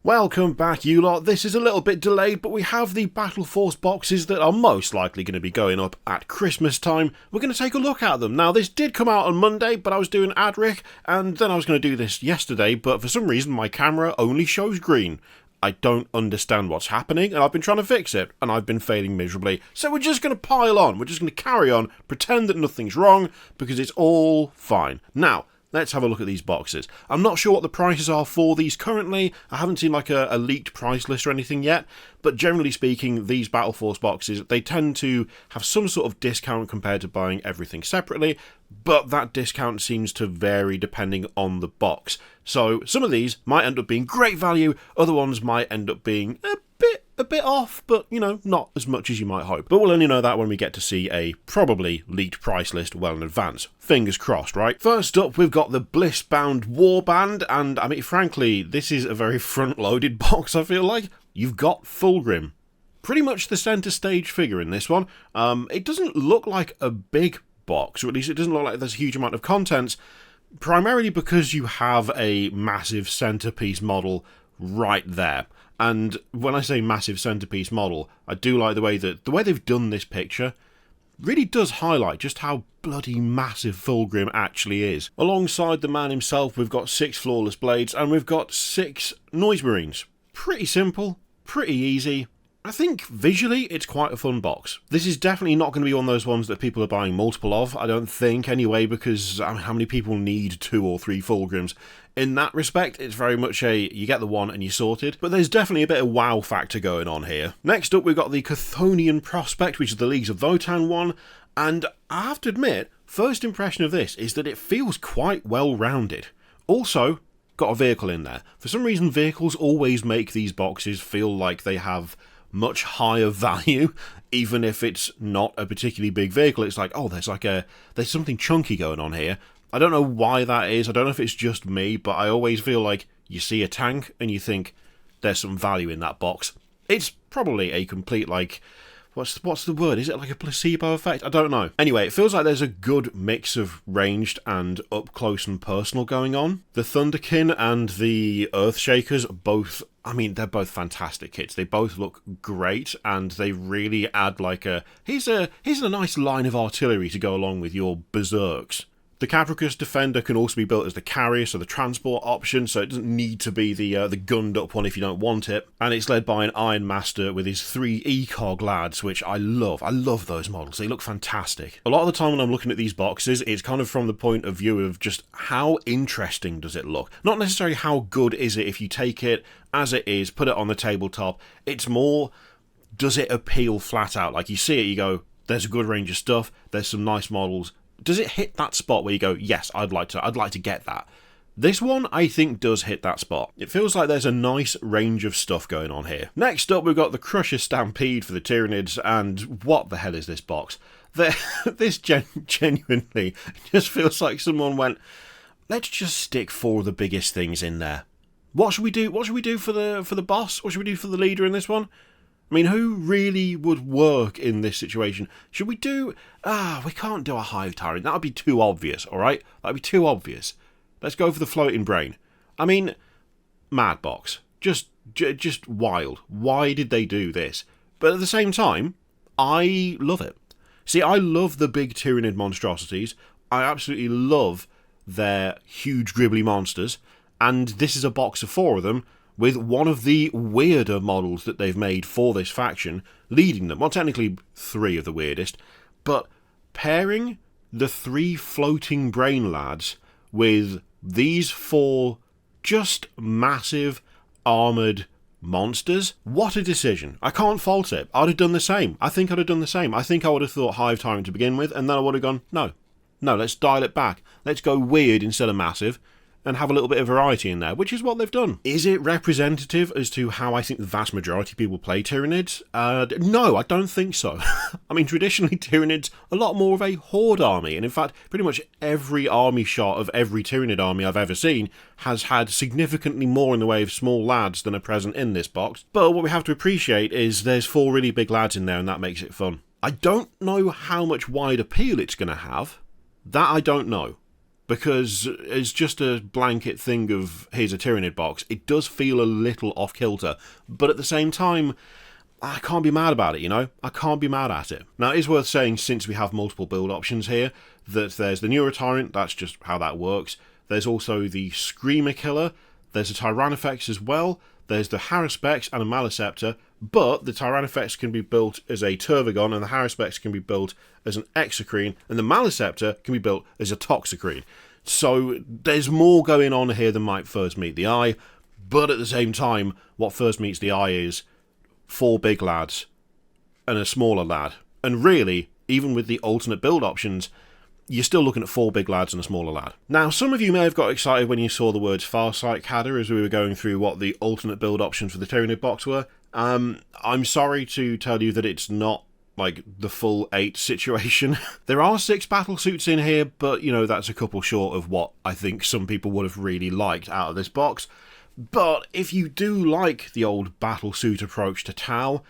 Welcome back, you lot. This is a little bit delayed, but we have the BattleForce boxes that are most likely going to be going up at Christmas time. We're going to take a look at them. Now, this did come out on Monday, but I was doing Adric, and then I was going to do this yesterday, but for some reason my camera only shows green. I don't understand what's happening, and I've been trying to fix it, and I've been failing miserably. So we're just going to pile on. We're just going to carry on, pretend that nothing's wrong, because it's all fine. Now, let's have a look at these boxes. I'm not sure what the prices are for these currently. I haven't seen like a leaked price list or anything yet, but generally speaking, these BattleForce boxes, they tend to have some sort of discount compared to buying everything separately, but that discount seems to vary depending on the box. So some of these might end up being great value, other ones might end up being a bit off, but, you know, not as much as you might hope. But we'll only know that when we get to see a probably leaked price list well in advance. Fingers crossed, right? First up, we've got the Blissbound Warband, and I mean, frankly, this is a very front-loaded box, I feel like. You've got Fulgrim. Pretty much the centre stage figure in this one. It doesn't look like a big box, or at least it doesn't look like there's a huge amount of contents, primarily because you have a massive centerpiece model right there. And when I say massive centerpiece model, I do like the way they've done this picture really does highlight just how bloody massive Fulgrim actually is. Alongside the man himself, we've got 6 Flawless Blades, and we've got 6 Noise Marines. Pretty simple, pretty easy. I think visually it's quite a fun box. This is definitely not going to be one of those ones that people are buying multiple of, I don't think, anyway, because how many people need 2 or 3 Fulgrims? In that respect, it's very much you get the one and you're sorted, but there's definitely a bit of wow factor going on here. Next up, we've got the Chthonian Prospect, which is the Leagues of Votan one, and I have to admit, first impression of this is that it feels quite well-rounded. Also, got a vehicle in there. For some reason, vehicles always make these boxes feel like they have much higher value, even if it's not a particularly big vehicle. It's like, oh, there's something chunky going on here. I don't know why that is. I don't know if it's just me, but I always feel like you see a tank and you think there's some value in that box. It's probably a complete, like, what's the word? Is it like a placebo effect? I don't know. Anyway, it feels like there's a good mix of ranged and up close and personal going on. The Thunderkin and the Earthshakers both, I mean, they're both fantastic kits. They both look great, and they really add like here's a nice line of artillery to go along with your berserks. The Capricus Defender can also be built as the carrier, so the transport option, so it doesn't need to be the gunned up one if you don't want it. And it's led by an Iron Master with his 3 ECOG lads, which I love. I love those models. They look fantastic. A lot of the time when I'm looking at these boxes, it's kind of from the point of view of just how interesting does it look. Not necessarily how good is it if you take it as it is, put it on the tabletop. It's more, does it appeal flat out? Like, you see it, you go, there's a good range of stuff, there's some nice models. Does it hit that spot where you go, yes, I'd like to get that? This one, I think, does hit that spot. It feels like there's a nice range of stuff going on here. Next up, we've got the Crusher Stampede for the Tyranids, and what the hell is this box? This genuinely just feels like someone went, let's just stick 4 of the biggest things in there. What should we do? What should we do for the boss? What should we do for the leader in this one? I mean, who really would work in this situation? Should we do... we can't do a Hive Tyrant. That would be too obvious, alright? That would be too obvious. Let's go for the Floating Brain. I mean, mad box. Just wild. Why did they do this? But at the same time, I love it. See, I love the big Tyranid monstrosities. I absolutely love their huge gribbly monsters. And this is a box of 4 of them, with one of the weirder models that they've made for this faction leading them. Well, technically 3 of the weirdest, but pairing the 3 floating brain lads with these 4 just massive armoured monsters, what a decision. I can't fault it. I'd have done the same. I think I'd have done the same. I think I would have thought Hive Tyrant to begin with, and then I would have gone, no, let's dial it back. Let's go weird instead of massive, and have a little bit of variety in there, which is what they've done. Is it representative as to how I think the vast majority of people play Tyranids? No, I don't think so. I mean, traditionally, Tyranids are a lot more of a horde army, and in fact, pretty much every army shot of every Tyranid army I've ever seen has had significantly more in the way of small lads than are present in this box. But what we have to appreciate is there's 4 really big lads in there, and that makes it fun. I don't know how much wide appeal it's going to have. That I don't know. because it's just a blanket thing of, here's a Tyranid box. It does feel a little off-kilter, but at the same time, I can't be mad about it, you know? I can't be mad at it. Now, it is worth saying, since we have multiple build options here, that there's the Neurotyrant, that's just how that works. There's also the Screamer Killer, there's a Tyrannofex as well, there's the Haruspex and a Maleceptor, but the Tyrannofex can be built as a Turvagon, and the Haruspex can be built as an Exocrine, and the Maleceptor can be built as a Toxocrine. So there's more going on here than might first meet the eye, but at the same time, what first meets the eye is 4 big lads and a smaller lad. And really, even with the alternate build options, you're still looking at 4 big lads and a smaller lad. Now, some of you may have got excited when you saw the words Farsight Cadder as we were going through what the alternate build options for the Tyranid box were. I'm sorry to tell you that it's not like the full 8 situation. There are 6 battle suits in here, but you know, that's a couple short of what I think some people would have really liked out of this box. But if you do like the old battle suit approach to Tau,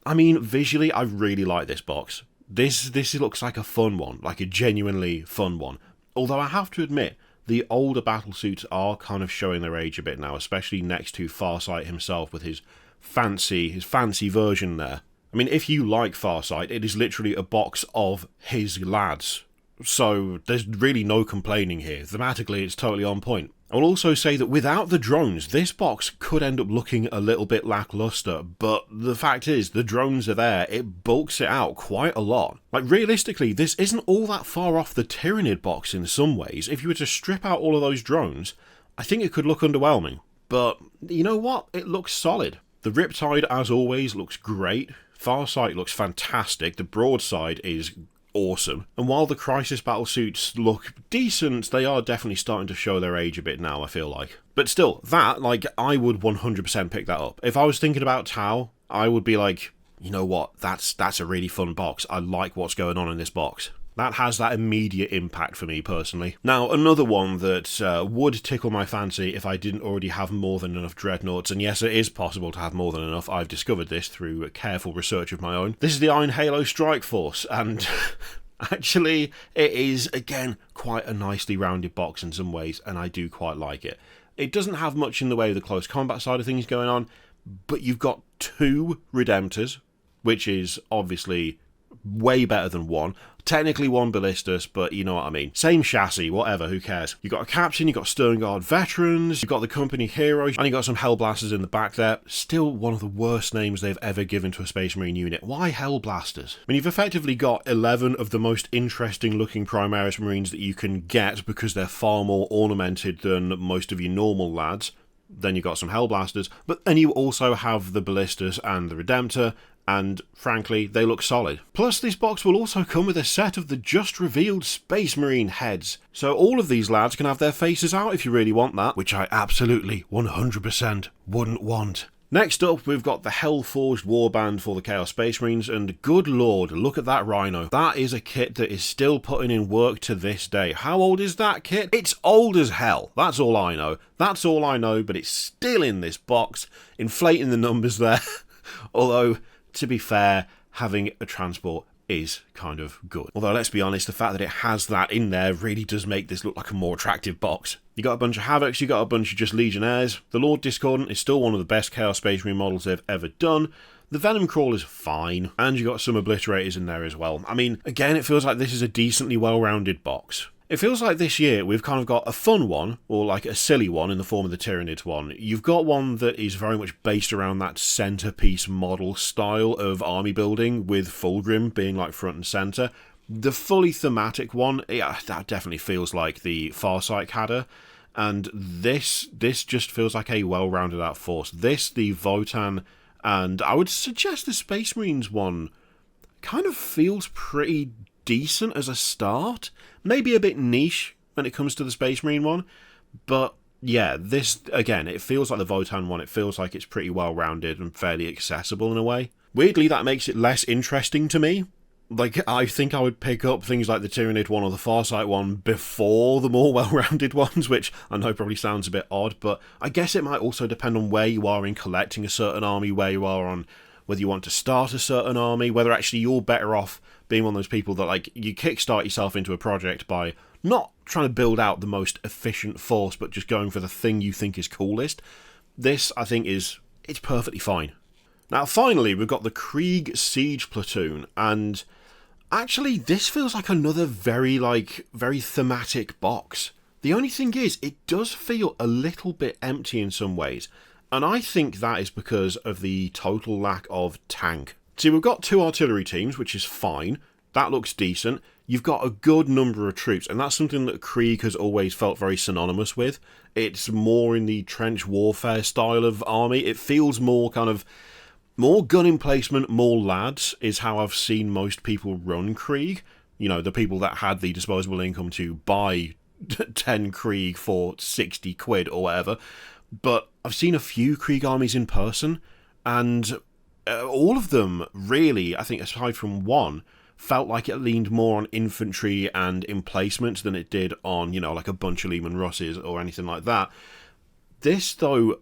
I mean, visually, I really like this box. This looks like a fun one, like a genuinely fun one. Although I have to admit, the older battle suits are kind of showing their age a bit now, especially next to Farsight himself with his fancy version there. I mean, if you like Farsight, it is literally a box of his lads. So there's really no complaining here. Thematically, it's totally on point. I'll also say that without the drones, this box could end up looking a little bit lackluster, but the fact is, the drones are there, it bulks it out quite a lot. Like, realistically, this isn't all that far off the Tyranid box in some ways. If you were to strip out all of those drones, I think it could look underwhelming. But, you know what? It looks solid. The Riptide, as always, looks great. Farsight looks fantastic. The Broadside is awesome. And while the Crisis battle suits look decent, they are definitely starting to show their age a bit now, I feel like. But still, that, like, I would 100% pick that up. If I was thinking about Tau, I would be like, you know what, that's a really fun box. I like what's going on in this box. That has that immediate impact for me, personally. Now, another one that would tickle my fancy if I didn't already have more than enough Dreadnoughts, and yes, it is possible to have more than enough. I've discovered this through careful research of my own. This is the Iron Halo Strike Force, and actually, it is, again, quite a nicely rounded box in some ways, and I do quite like it. It doesn't have much in the way of the close combat side of things going on, but you've got 2 Redemptors, which is obviously way better than 1. Technically 1 Ballistus, but you know what I mean. Same chassis, whatever, who cares. You've got a captain, you've got Stern Guard veterans, you've got the company heroes, and you've got some Hellblasters in the back there. Still one of the worst names they've ever given to a Space Marine unit. Why Hellblasters? I mean, you've effectively got 11 of the most interesting looking Primaris Marines that you can get because they're far more ornamented than most of your normal lads. Then you've got some Hellblasters, but then you also have the Ballistus and the Redemptor, and frankly, they look solid. Plus, this box will also come with a set of the just revealed Space Marine heads, so all of these lads can have their faces out if you really want that, which I absolutely 100% wouldn't want. Next up, we've got the Hellforged Warband for the Chaos Space Marines, and good lord, look at that Rhino. That is a kit that is still putting in work to this day. How old is that kit? It's old as hell. That's all I know. That's all I know, but it's still in this box, inflating the numbers there. Although, to be fair, having a transport is kind of good. Although, let's be honest, the fact that it has that in there really does make this look like a more attractive box. You got a bunch of Havocs, you got a bunch of just Legionnaires. The Lord Discordant is still one of the best Chaos Space Marine models they've ever done. The Venom Crawler's fine, and you got some Obliterators in there as well. I mean, again, it feels like this is a decently well-rounded box. It feels like this year we've kind of got a fun one, or like a silly one in the form of the Tyranids one. You've got one that is very much based around that centerpiece model style of army building, with Fulgrim being like front and center. The fully thematic one, yeah, that definitely feels like the Farsight Cadder. And this just feels like a well-rounded out force. This, the Votan, and I would suggest the Space Marines one kind of feels pretty decent as a start. Maybe a bit niche when it comes to the Space Marine one, but yeah, this, again, it feels like the Votan one. It feels like it's pretty well-rounded and fairly accessible in a way. Weirdly, that makes it less interesting to me. Like, I think I would pick up things like the Tyranid one or the Farsight one before the more well-rounded ones, which I know probably sounds a bit odd, but I guess it might also depend on where you are in collecting a certain army, where you are on whether you want to start a certain army, whether actually you're better off being one of those people that, like, you kickstart yourself into a project by not trying to build out the most efficient force, but just going for the thing you think is coolest, this, I think, it's perfectly fine. Now, finally, we've got the Krieg Siege Platoon, and actually, this feels like another very thematic box. The only thing is, it does feel a little bit empty in some ways, and I think that is because of the total lack of tank. See, we've got 2 artillery teams, which is fine. That looks decent. You've got a good number of troops, and that's something that Krieg has always felt very synonymous with. It's more in the trench warfare style of army. It feels more more gun emplacement, more lads, is how I've seen most people run Krieg. You know, the people that had the disposable income to buy 10 Krieg for 60 quid or whatever. But I've seen a few Krieg armies in person, and all of them, really, I think aside from one, felt like it leaned more on infantry and emplacements than it did on, you know, like a bunch of Lehman Russes or anything like that. This, though,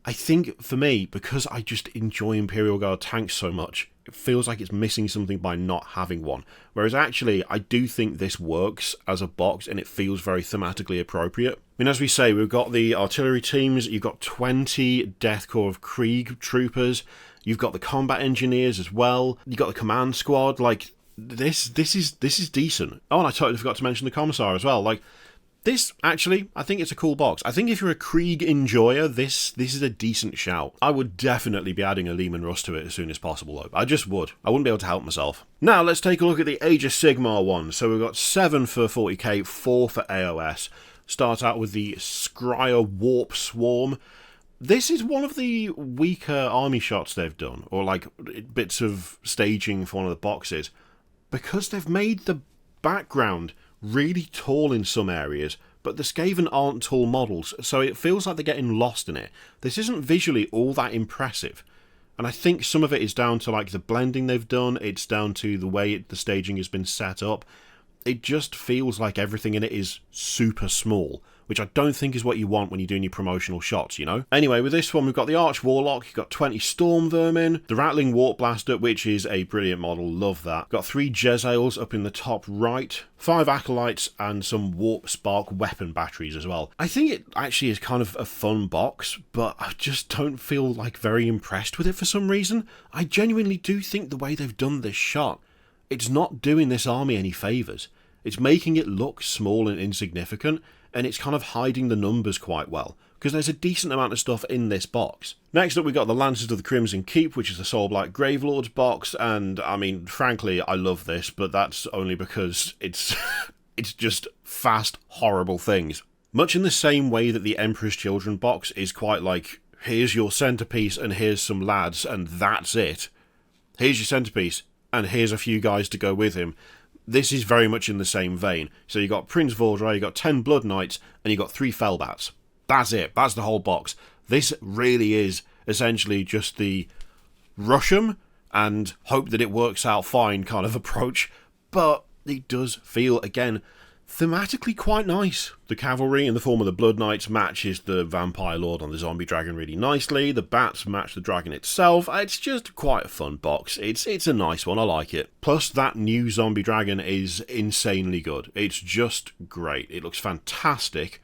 I think, for me, because I just enjoy Imperial Guard tanks so much, it feels like it's missing something by not having one. Whereas actually, I do think this works as a box, and it feels very thematically appropriate. I mean, as we say, we've got the artillery teams, you've got 20 Death Corps of Krieg troopers, you've got the combat engineers as well, you've got the command squad. Like, this is decent. Oh, and I totally forgot to mention the commissar as well. Like, this, actually, I think it's a cool box. I think if you're a Krieg enjoyer, this is a decent shout. I would definitely be adding a Lehman Russ to it as soon as possible, though. I just would. I wouldn't be able to help myself. Now, let's take a look at the Age of Sigmar one. So we've got 7 for 40k, 4 for AOS. Start out with the Scryer Warp Swarm. This is one of the weaker army shots they've done, or like bits of staging for one of the boxes, because they've made the background really tall in some areas, but the Skaven aren't tall models, so it feels like they're getting lost in it. This isn't visually all that impressive, and I think some of it is down to like the blending they've done, it's down to the way the staging has been set up. It just feels like everything in it is super small, which I don't think is what you want when you're doing your promotional shots, you know? Anyway, with this one, we've got the Arch Warlock, you've got 20 Storm Vermin, the Rattling Warp Blaster, which is a brilliant model, love that. Got 3 Jezzails up in the top right, 5 Acolytes, and some Warp Spark weapon batteries as well. I think it actually is kind of a fun box, but I just don't feel like very impressed with it for some reason. I genuinely do think the way they've done this shot, it's not doing this army any favours. It's making it look small and insignificant, and it's kind of hiding the numbers quite well, because there's a decent amount of stuff in this box. Next up, we got the Lancers of the Crimson Keep, which is the Soul Blight Gravelords box, and I mean, frankly, I love this, but that's only because it's just fast, horrible things. Much in the same way that the Emperor's Children box is quite like, here's your centerpiece and here's some lads, and that's it. Here's your centerpiece, and here's a few guys to go with him. This is very much in the same vein. So you got Prince Vordrai, you got 10 Blood Knights, and you got 3 Fellbats. That's it. That's the whole box. This really is essentially just the rush 'em and hope that it works out fine kind of approach. But it does feel, again, thematically quite nice. The cavalry in the form of the Blood Knights matches the Vampire Lord on the Zombie Dragon really nicely. The bats match the dragon itself. It's just quite a fun box. It's a nice one. I like it. Plus, that new Zombie Dragon is insanely good. It's just great. It looks fantastic,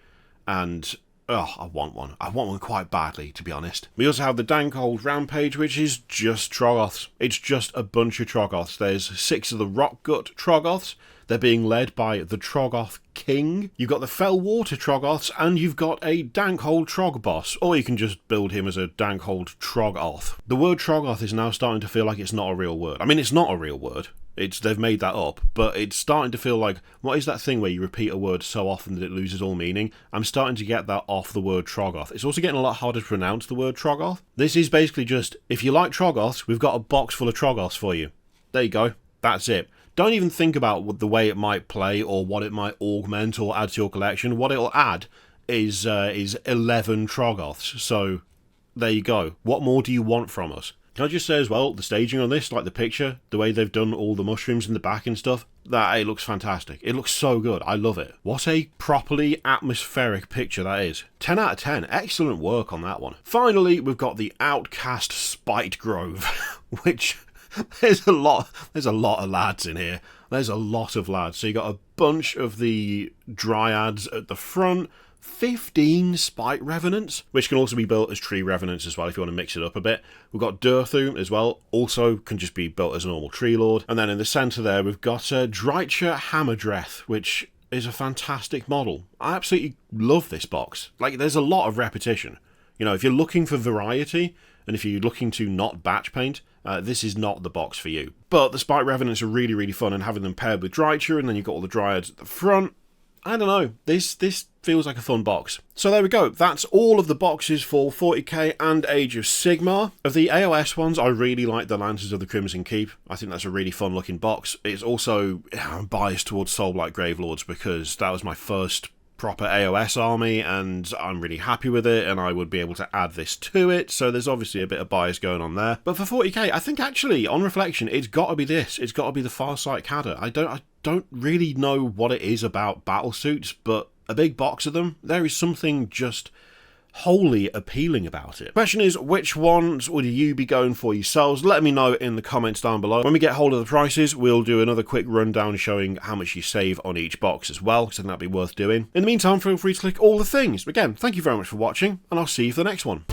and oh, I want one. I want one quite badly, to be honest. We also have the Dank Old Rampage, which is just Troggoths. It's just a bunch of Troggoths. There's 6 of the Rockgut Troggoths. They're being led by the Troggoth King. You've got the Fellwater Troggoths, and you've got a Dankhold Trog boss, or you can just build him as a Dankhold Troggoth. The word Troggoth is now starting to feel like it's not a real word. I mean, it's not a real word. They've made that up, but it's starting to feel like, what is that thing where you repeat a word so often that it loses all meaning? I'm starting to get that off the word Troggoth. It's also getting a lot harder to pronounce the word Troggoth. This is basically just, if you like Troggoths, we've got a box full of Troggoths for you. There you go. That's it. Don't even think about the way it might play or what it might augment or add to your collection. What it'll add is 11 Troggoths. So there you go. What more do you want from us? Can I just say as well, the staging on this, like the picture, the way they've done all the mushrooms in the back and stuff, it looks fantastic. It looks so good. I love it. What a properly atmospheric picture that is. 10 out of 10. Excellent work on that one. Finally, we've got the Outcast Spite Grove, which... There's a lot of lads in here. There's a lot of lads. So you got a bunch of the Dryads at the front, 15 Spike Revenants, which can also be built as Tree Revenants as well if you want to mix it up a bit. We've got Durthu as well, also can just be built as a normal Tree Lord. And then in the centre there, we've got Drycha Hammerdreth, which is a fantastic model. I absolutely love this box. Like, there's a lot of repetition. You know, if you're looking for variety, and if you're looking to not batch paint, this is not the box for you. But the Spike Revenants are really, really fun, and having them paired with Drycha, and then you've got all the Dryads at the front, I don't know, this feels like a fun box. So there we go, that's all of the boxes for 40k and Age of Sigmar. Of the AOS ones, I really like the Lancers of the Crimson Keep. I think that's a really fun looking box. It's also, I'm biased towards Soulblight Gravelords because that was my first proper AOS army, and I'm really happy with it, and I would be able to add this to it, so there's obviously a bit of bias going on there. But for 40k, I think actually, on reflection, it's got to be this. It's got to be the Farsight Cadder. I don't really know what it is about battle suits, but a big box of them, there is something just wholly appealing about it. Question is, which ones would you be going for yourselves? Let me know in the comments down below. When we get hold of the prices, we'll do another quick rundown showing how much you save on each box as well, because I think that'd be worth doing. In the meantime, feel free to click all the things. Again, thank you very much for watching, and I'll see you for the next one.